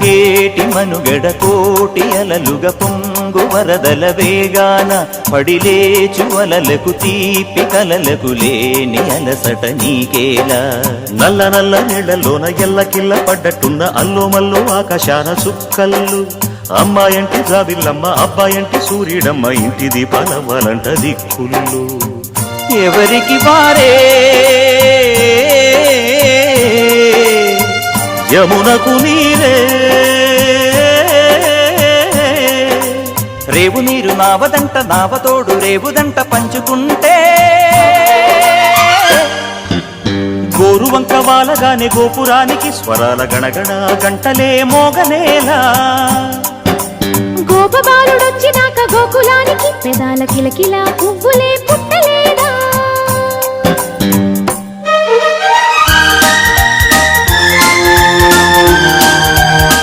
ఏటి మనుగడ కోటి అలలుగా పొంగు వరదల వేగాన పడిలేచు అలలకు తీపి కలలకు లేని అలసట నీకేలా నల్ల నల్ల నీళ్లలోన ఎల్లకిల్ల పడ్డట్టున్న అల్లోమల్లో ఆకాశాన చుక్కల్లు అమ్మాయంటి జాబిల్లమ్మ అబ్బాయంటి సూర్యుడమ్మ ఇంటి దీపాలవ్వాలంట దిక్కులు ఎవరికి వారే యమునకు నీరే రేవు నీరు నావదంట నావతోడు రేవుదంట పంచుకుంటే గోరువంక వాలగానే గోపురానికి స్వరాల గణగణ గంటలే మోగనేలా గోపబాలుడొచ్చినాక గోకులానికి పెదాల కిలకిలా పువ్వులే పుట్టలేదా